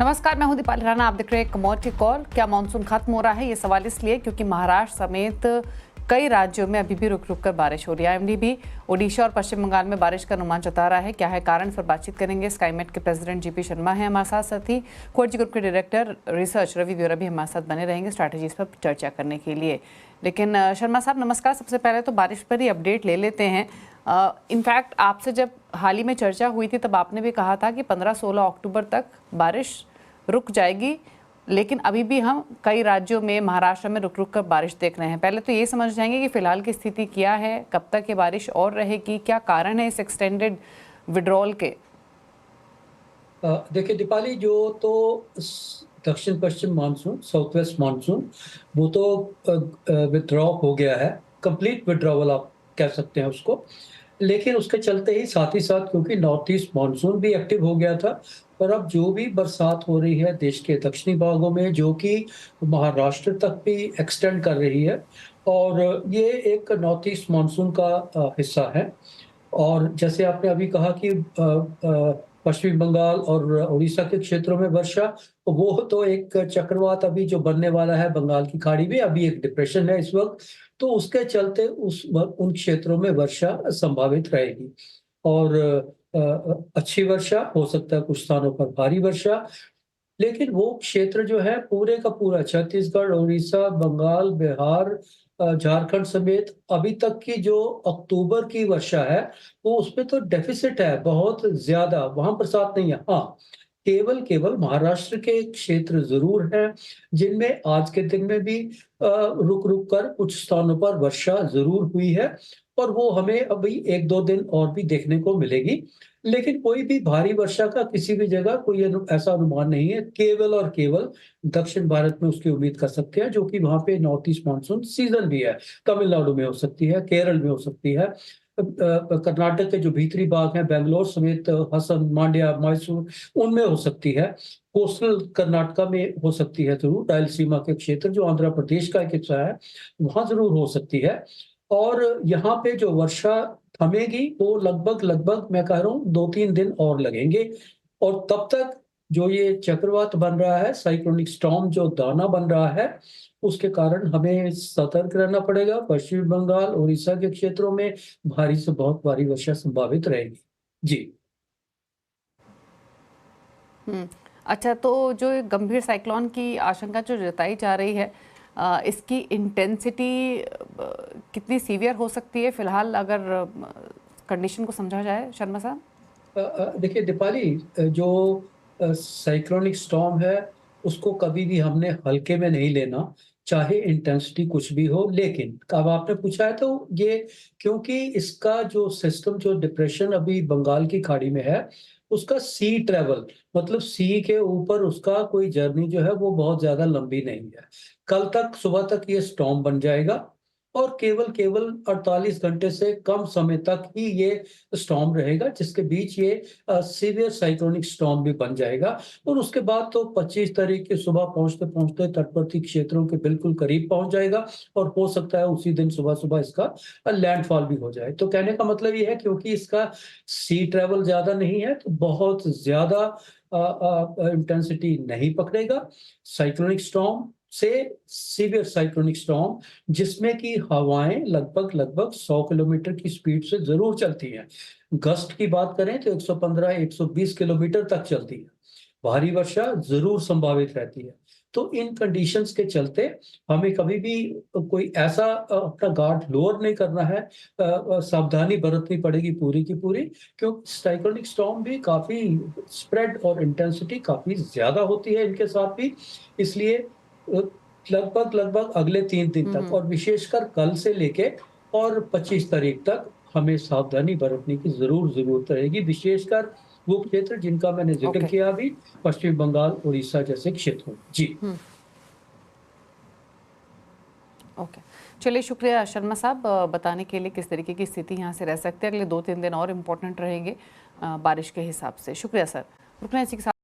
नमस्कार, मैं हूं दीपाली राणा। आप देख रहे हैं कमोडिटी कॉल। क्या मानसून खत्म हो रहा है? ये सवाल इसलिए क्योंकि महाराष्ट्र समेत कई राज्यों में अभी भी रुक रुक कर बारिश हो रही है। आईएमडी भी ओडिशा और पश्चिम बंगाल में बारिश का अनुमान जता रहा है। क्या है कारण, इस पर बातचीत करेंगे। स्काईमेट के प्रेसिडेंट जीपी शर्मा हैं हमारे साथ ही कोटजी ग्रुप के डायरेक्टर रिसर्च रवि व्योरा भी हमारे साथ बने रहेंगे स्ट्रैटेजीज पर चर्चा करने के लिए। लेकिन शर्मा साहब नमस्कार। सबसे पहले तो बारिश पर ही अपडेट ले लेते हैं। इनफैक्ट आपसे जब हाल ही में चर्चा हुई थी तब आपने भी कहा था कि 15-16 अक्टूबर तक बारिश रुक जाएगी, लेकिन अभी भी हम कई राज्यों में महाराष्ट्र में रुक रुक कर बारिश देख रहे हैं। पहले तो ये समझ जाएंगे कि फिलहाल की स्थिति क्या है, कब तक ये बारिश और रहेगी, क्या कारण है इस एक्सटेंडेड विड्रॉल के? देखिए दीपाली, जो तो दक्षिण पश्चिम मानसून, साउथ वेस्ट मानसून, वो तो विथड्रॉ हो गया है। कंप्लीट विड्रॉवल आप कह सकते हैं उसको। लेकिन उसके चलते ही साथ क्योंकि नॉर्थ ईस्ट मानसून भी एक्टिव हो गया था, और अब जो भी बरसात हो रही है देश के दक्षिणी भागों में, जो कि महाराष्ट्र तक भी एक्सटेंड कर रही है, और ये एक नॉर्थ ईस्ट मानसून का हिस्सा है। और जैसे आपने अभी कहा कि पश्चिम बंगाल और उड़ीसा के क्षेत्रों में वर्षा, वो तो एक चक्रवात अभी जो बनने वाला है बंगाल की खाड़ी में, अभी एक डिप्रेशन है इस वक्त, तो उसके चलते उन क्षेत्रों में वर्षा संभावित रहेगी। और अच्छी वर्षा हो सकता है, कुछ स्थानों पर भारी वर्षा। लेकिन वो क्षेत्र जो है पूरे का पूरा छत्तीसगढ़, उड़ीसा, बंगाल, बिहार, झारखंड समेत अभी तक की जो अक्टूबर की वर्षा है, वो उसमें तो डेफिसिट है, बहुत ज्यादा वहां बरसात नहीं है। हाँ, केवल केवल महाराष्ट्र के क्षेत्र जरूर हैं जिनमें आज के दिन में भी रुक रुक कर कुछ स्थानों पर वर्षा जरूर हुई है, और वो हमें अभी 1-2 दिन और भी देखने को मिलेगी। लेकिन कोई भी भारी वर्षा का किसी भी जगह कोई ऐसा अनुमान नहीं है। केवल और केवल दक्षिण भारत में उसकी उम्मीद कर सकते हैं, जो कि वहां पे नॉर्थ ईस्ट मानसून सीजन भी है। तमिलनाडु में हो सकती है, केरल में हो सकती है, कर्नाटक के जो भीतरी भाग हैं, बेंगलोर समेत हसन, मांड्या, मैसूर, उनमें हो सकती है। कोस्टल कर्नाटका में हो सकती है जरूर, रायलसीमा के क्षेत्र जो आंध्र प्रदेश का एक हिस्सा है, वहां जरूर हो सकती है। और यहाँ पे जो वर्षा थमेगी वो लगभग लगभग मैं कह रहा हूँ 2-3 दिन और लगेंगे। और तब तक जो ये चक्रवात बन रहा है, साइक्लोनिक स्टॉर्म जो दाना बन रहा है, उसके कारण हमें सतर्क रहना पड़ेगा। पश्चिम बंगाल, उड़ीसा के क्षेत्रों में भारी से बहुत भारी वर्षा संभावित रहेगी। जी। अच्छा, तो जो एक गंभीर साइक्लोन की आशंका जो जताई जा रही है, इसकी इंटेंसिटी कितनी सीवियर हो सकती है फिलहाल, अगर कंडीशन को समझा जाए शर्मा साहब? देखिए दीपाली, जो साइक्लोनिक स्टॉर्म है उसको कभी भी हमने हल्के में नहीं लेना, चाहे इंटेंसिटी कुछ भी हो। लेकिन अब आपने पूछा है तो ये, क्योंकि इसका जो सिस्टम, जो डिप्रेशन अभी बंगाल की खाड़ी में है, उसका सी ट्रेवल, मतलब सी के ऊपर उसका कोई जर्नी जो है वो बहुत ज्यादा लंबी नहीं है। कल तक सुबह तक ये स्टॉर्म बन जाएगा, और केवल केवल 48 घंटे से कम समय तक ही ये स्टॉर्म रहेगा, जिसके बीच ये सीवियर साइक्लोनिक स्टॉर्म भी बन जाएगा। और उसके बाद तो 25 तारीख की सुबह पहुंचते पहुंचते तटवर्ती क्षेत्रों के बिल्कुल करीब पहुंच जाएगा, और हो सकता है उसी दिन सुबह सुबह इसका लैंडफॉल भी हो जाए। तो कहने का मतलब ये है, क्योंकि इसका सी ट्रेवल ज्यादा नहीं है तो बहुत ज्यादा इंटेंसिटी नहीं पकड़ेगा। साइक्लोनिक स्टॉर्म से सीवियर साइक्लोनिक स्टॉर्म, जिसमें कि हवाएं लगभग लगभग 100 किलोमीटर की स्पीड से जरूर चलती हैं। गस्ट की बात करें तो 115-120 किलोमीटर तक चलती है। भारी वर्षा जरूर संभावित रहती है। तो इन कंडीशंस के चलते हमें कभी भी कोई ऐसा अपना गार्ड लोअर नहीं करना है। सावधानी बरतनी पड़ेगी पूरी की पूरी, क्योंकि साइक्लोनिक स्टॉर्म भी काफी स्प्रेड और इंटेंसिटी काफी ज्यादा होती है इनके साथ भी। इसलिए लगभग लगभग अगले 3 दिन तक, और विशेषकर कल से लेके और 25 तारीख तक हमें सावधानी बरतने की जरूर जरूरत रहेगी, विशेषकर वो क्षेत्र जिनका मैंने जिक्र ओके। किया अभी, पश्चिम बंगाल, उड़ीसा जैसे क्षेत्रों में। जी। ओके, चलिए शुक्रिया शर्मा साहब बताने के लिए किस तरीके की स्थिति यहाँ से रह सकते हैं। अगले 2-3 दिन और इम्पोर्टेंट रहेंगे बारिश के हिसाब से। शुक्रिया सर। रुकना इसी के साथ।